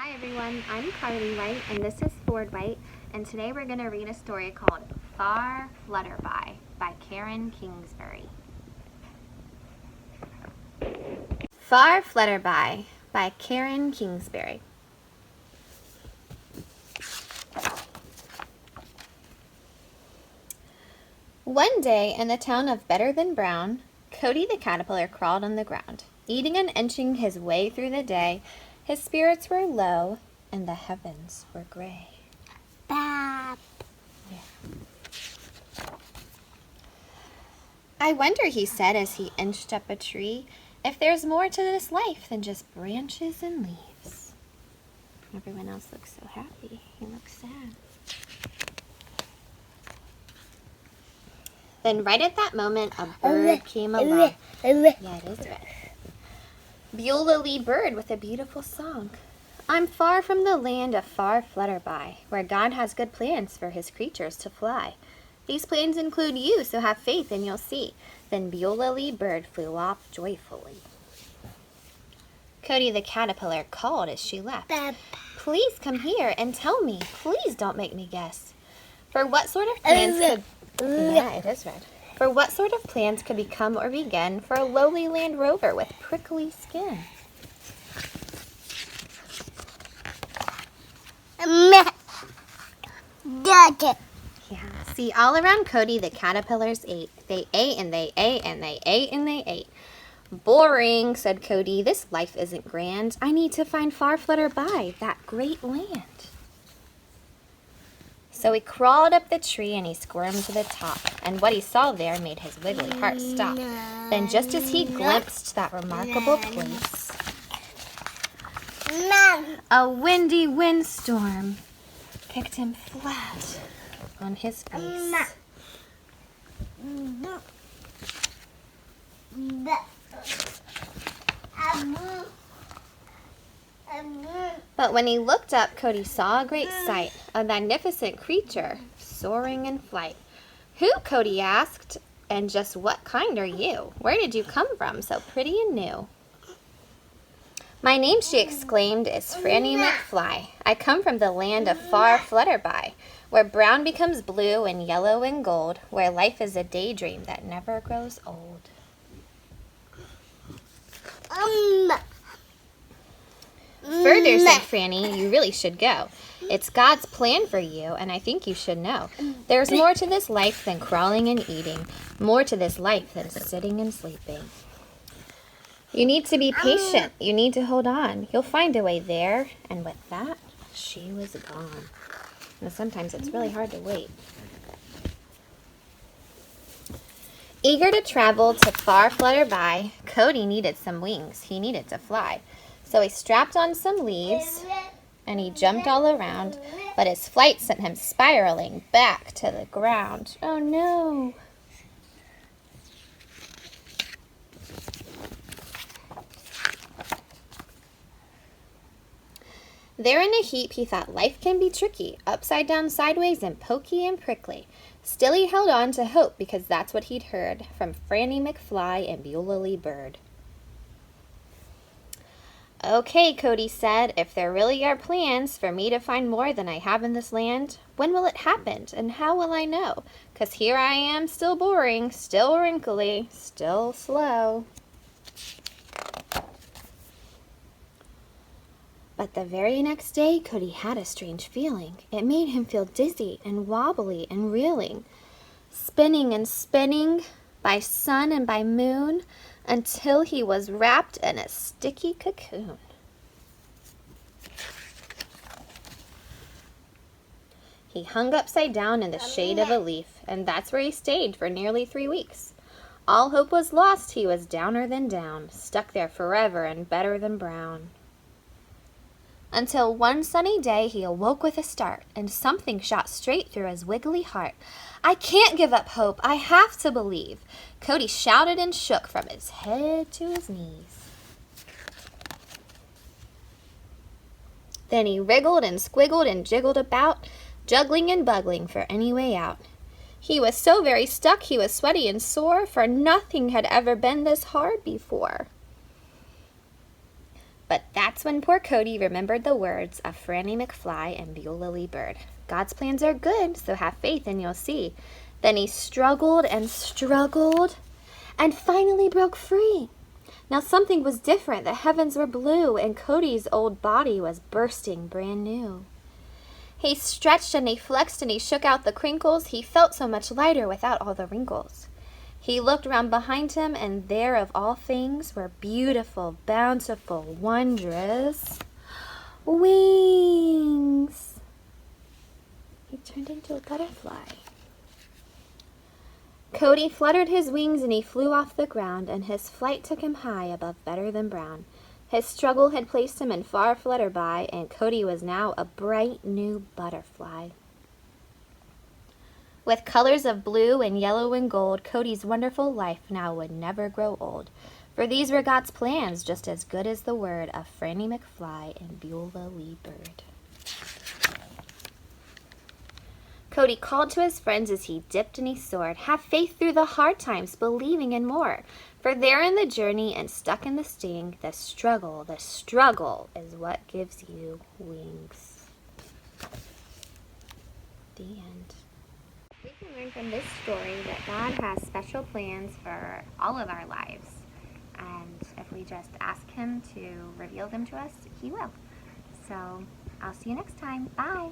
Hi everyone, I'm Carly White and this is Ford White, and today we're going to read a story called Far Flutterby by Karen Kingsbury. Far Flutterby by Karen Kingsbury. One day in the town of Better Than Brown, Cody the caterpillar crawled on the ground. Eating and inching his way through the day, his spirits were low and the heavens were gray. Bap. Yeah. I wonder, he said as he inched up a tree, if there's more to this life than just branches and leaves. Everyone else looks so happy. He looks sad. Then right at that moment, a bird came along. Yeah, it is red. Beulah bird with a beautiful song. I'm far from the land of Far Flutterby, where God has good plans for his creatures to fly. These plans include you, so have faith and you'll see. Then Beulah bird flew off joyfully. Cody the caterpillar called as she left. Please come here and tell me. Please don't make me guess. For what sort of plans could... Yeah, it is red. For what sort of plans could become or begin for a lowly land rover with prickly skin? Yeah, see, all around Cody, the caterpillars ate. They ate and they ate and they ate and they ate. Boring, said Cody. This life isn't grand. I need to find Far Flutterby, that great land. So he crawled up the tree and he squirmed to the top, and what he saw there made his wiggly heart stop. Then just as he glimpsed that remarkable place, a windy windstorm kicked him flat on his face. But when he looked up, Cody saw a great sight, a magnificent creature soaring in flight. Who, Cody asked, and just what kind are you? Where did you come from, so pretty and new? My name, she exclaimed, is Franny McFly. I come from the land of Far Flutterby, where brown becomes blue and yellow and gold, where life is a daydream that never grows old. Further, said Franny, you really should go. It's God's plan for you, and I think you should know. There's more to this life than crawling and eating, more to this life than sitting and sleeping. You need to be patient. You need to hold on. You'll find a way there. And with that, she was gone. And sometimes it's really hard to wait. Eager to travel to Far Flutterby, Cody needed some wings. He needed to fly. So he strapped on some leaves and he jumped all around, but his flight sent him spiraling back to the ground. Oh no! There in a heap, he thought life can be tricky, upside down, sideways, and pokey and prickly. Still he held on to hope because that's what he'd heard from Franny McFly and Beulah bird. Okay, Cody said, if there really are plans for me to find more than I have in this land, when will it happen and how will I know? 'Cause here I am, still boring, still wrinkly, still slow. But the very next day, Cody had a strange feeling. It made him feel dizzy and wobbly and reeling, spinning and spinning by sun and by moon, until he was wrapped in a sticky cocoon. He hung upside down in the shade of a leaf, and that's where he stayed for nearly 3 weeks. All hope was lost. He was downer than down, stuck there forever and better than brown. Until one sunny day he awoke with a start, and something shot straight through his wiggly heart. I can't give up hope. I have to believe. Cody shouted and shook from his head to his knees. Then he wriggled and squiggled and jiggled about, juggling and bugling for any way out. He was so very stuck he was sweaty and sore, for nothing had ever been this hard before. But that's when poor Cody remembered the words of Franny McFly and Beulah Lee Bird. God's plans are good, so have faith and you'll see. Then he struggled and struggled and finally broke free. Now something was different. The heavens were blue and Cody's old body was bursting brand new. He stretched and he flexed and he shook out the crinkles. He felt so much lighter without all the wrinkles. He looked round behind him, and there of all things were beautiful, bountiful, wondrous wings. He turned into a butterfly. Cody fluttered his wings and he flew off the ground, and his flight took him high above better than brown. His struggle had placed him in far flutter by, and Cody was now a bright new butterfly. With colors of blue and yellow and gold, Cody's wonderful life now would never grow old. For these were God's plans, just as good as the word of Franny McFly and Beulah Lee Bird. Cody called to his friends as he dipped and he soared. Have faith through the hard times, believing in more. For there in the journey and stuck in the sting, the struggle is what gives you wings. The end. We can learn from this story that God has special plans for all of our lives. And if we just ask Him to reveal them to us, He will. So I'll see you next time. Bye.